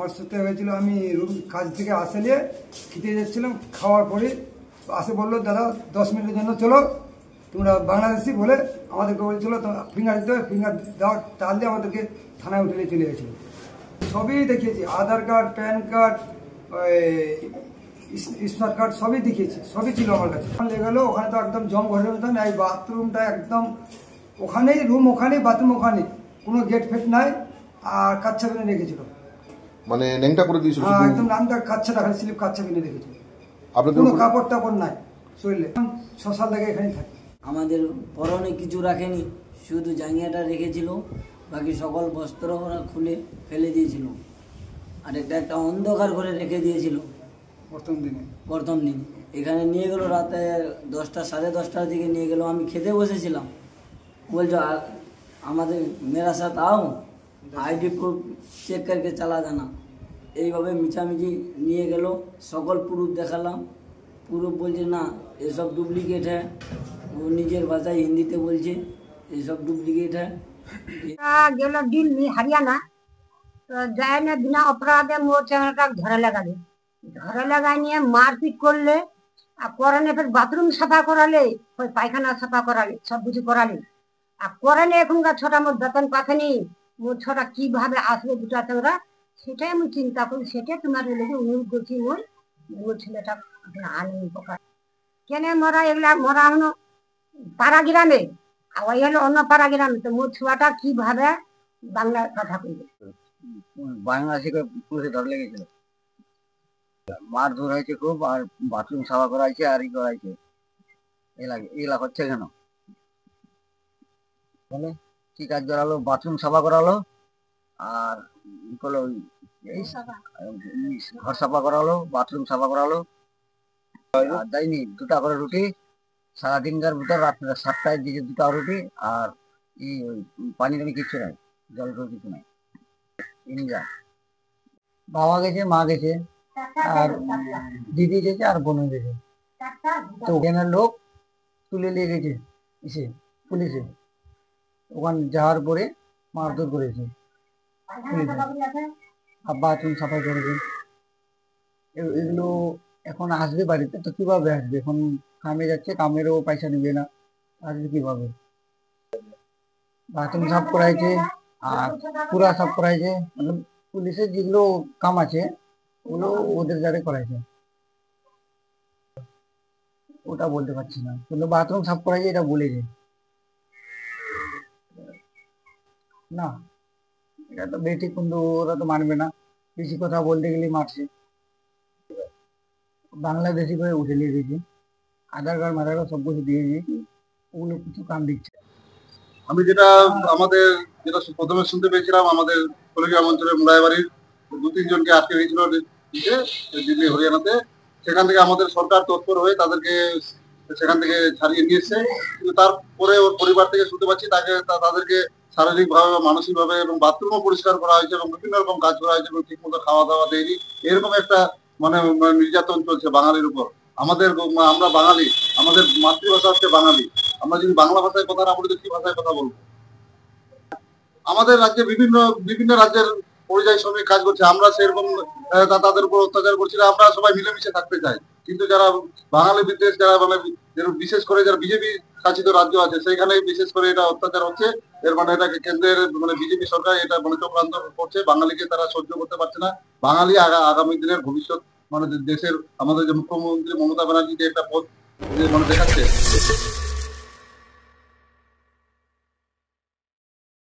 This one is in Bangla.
আমার সাথে হয়েছিল, আমি রুম কাজ থেকে আসে নিয়ে খেতে যাচ্ছিলাম, খাওয়ার পরে আসে বললো দাদা 10 মিনিটের জন্য চলো, তোমরা বাংলাদেশি বলে আমাদেরকে বলছিল ফিঙ্গার দিতে হবে, ফিঙ্গার দেওয়ার তাল দিয়ে আমাদেরকে থানায় উঠে নিয়ে চলে গেছিলো। সবই দেখিয়েছি, Aadhaar card, PAN card, smart card সবই দেখিয়েছি, সবই ছিল আমার কাছে। ওখানে গেলো, ওখানে তো একদম জম ঘরের মতন, এই বাথরুমটা একদম ওখানেই, রুম ওখানেই, বাথরুম ওখানে, কোনো গেট ফেট নাই, আর কাচ্চা কিনে রেখেছিল, মানে ন্যাংটা করে দিয়েছিল একদম নামটা কাচ্চাটা খালি স্লিপ কাচ্চা কিনে রেখেছিল, কোনো কাপড় টাপড় নাই শরীরে। 6 সাল থেকে এখানেই থাকি। আমাদের পরনে কিছু রাখেনি, শুধু জাঙ্গিয়াটা রেখেছিল, বাকি সকল বস্ত্র ওরা খুলে ফেলে দিয়েছিল। আর একটা অন্ধকার করে রেখে দিয়েছিল প্রথম দিনে। এখানে নিয়ে গেল রাতে 10টা সাড়ে 10টার দিকে নিয়ে গেল, আমি খেতে বসেছিলাম, বলছো আমাদের মেরা সাথ আও, আইডি প্রুফ চেক করকে চালা জানা, এইভাবে মিছামিছি নিয়ে গেল। সকল প্রুফ দেখালাম, প্রুফ বলছে না এসব ডুপ্লিকেট হ্যাঁ, ও নিজের ভাষায় হিন্দিতে বলছে এসব ডুপ্লিকেট হ্যাঁ। গেল দিল্লি হরিয়ানা, তো যায় না বিনা অপরাধে মোর চ্যানেলটা ধরে লাগালে, ধরে লাগাই নিয়ে মারপিট করলে, আর করালে ফের বাথরুম সাফা করালে, ওই পায়খানা সাফা করালে, সব কিছু করালে। আর করালে এখনকার ছোটা মোট বেতন পাঠানি, মোট ছোটা কিভাবে আসবে দুটাতে ওরা, সেটাই আমি চিন্তা করি। সেটাই তোমার লেগে অনুরোধ করছি, মোর ছেলেটা আনেন পোকা কেন মরা, এগুলা মরা হলো পাড়া গ্রামে, আর ওই হলো অন্য পাড়া গ্রামে, তো মোর ছোয়াটা কিভাবে বাংলা কথা বলবে। বাংলাদেশে পুলিশে ধরে লেগেছিল, মারধর হয়েছে খুব, আর বাথরুম সাফা করাইছে, আর ই করাইছে। এগুলা হচ্ছে কেন বলে, কি কাজ করালো, বাথরুম সাফা করালো, আর হলো ঘর সাফা করালো, বাথরুম সাফা করালো, আর দেয়নি 2টা করে রুটি সারাদিনকার ভিতর, রাত্রে 7টায় দিকে 2টা রুটি, আর পানি টানি কিছু নাই, জল টল কিছু নাই। বাবা গেছে, মা গেছে, আর দিদি গেছে, আর বোন গেছে। তো ওখানে লোক তুলে নিয়ে গেছে এসে পুলিশে, ওখানে যাওয়ার পরে মারধর করেছে পুলিশে, আর বাথরুম সাফাই করেছে। এগুলো এখন আসবে বাড়িতে, তো কিভাবে আসবে, এখন কামে যাচ্ছে, কামেরও পয়সা দিবে না, আসবে কিভাবে। বাথরুম সাফ করাইছে, আর পুরা সাফ করাইছে, মানে পুলিশের যেগুলো কাম আছে ওগুলো ওদের দ্বারা করাইছে, ওটা বলতে পারছি না, কিন্তু বাথরুম সাফ করাইছে এটা বলেছে না। এটা তো বেঠিক, কিন্তু ওরা তো মানবে না, বেশি কথা বলতে গেলে মারছে। বাংলাদেশি করে উঠে নিয়ে গেছে, আধার কার্ড মাধার কার্ড সব কিছু দিয়েছি, ওগুলো কিছু কাম দিচ্ছে। আমি যেটা প্রথমে শুনতে পেয়েছিলাম, আমাদের কলিগ্রাম অঞ্চলের মুরাইবাড়ির 2-3 জনকে আটকে গেছিল দিল্লি হরিয়ানাতে, সেখান থেকে আমাদের সরকার তৎপর হয়ে তাদেরকে সেখান থেকে ছাড়িয়ে নিয়ে এসছে। কিন্তু তারপরে ওর পরিবার থেকে শুনতে পাচ্ছি তাদেরকে শারীরিকভাবে বা মানসিকভাবে এবং বাথরুমও পরিষ্কার করা হয়েছে, এবং বিভিন্ন রকম কাজ করা হয়েছে, এবং ঠিক মতো খাওয়া দাওয়া দেয়নি, এরকম একটা মানে নির্যাতন চলছে বাঙালির উপর। আমরা বাঙালি, আমাদের মাতৃভাষা হচ্ছে বাঙালি, আমরা যদি বাংলা ভাষায় কথা না বলি তো কি ভাষায় কথা বলবো। আমাদের রাজ্যে বিভিন্ন রাজ্যের পরিযায়ী শ্রমিক কাজ করছে, আমরা সেরকম তাদের উপর অত্যাচার করছি না, আমরা সবাই মিলেমিশে থাকতে চাই। কিন্তু যারা বাঙালি বিদ্বেষ, যারা মানে বিশেষ করে যারা বিজেপি শাসিত রাজ্য আছে, সেইখানে বিশেষ করে এটা অত্যাচার হচ্ছে। এর মানে এটাকে কেন্দ্রের মানে বিজেপি সরকার এটা মানে চক্রান্ত করছে, বাঙালিকে তারা সহ্য করতে পারছে না। বাঙালি আগামী দিনের ভবিষ্যৎ, মানে দেশের আমাদের যে মুখ্যমন্ত্রী মমতা ব্যানার্জি যে একটা পথ মানে দেখাচ্ছে।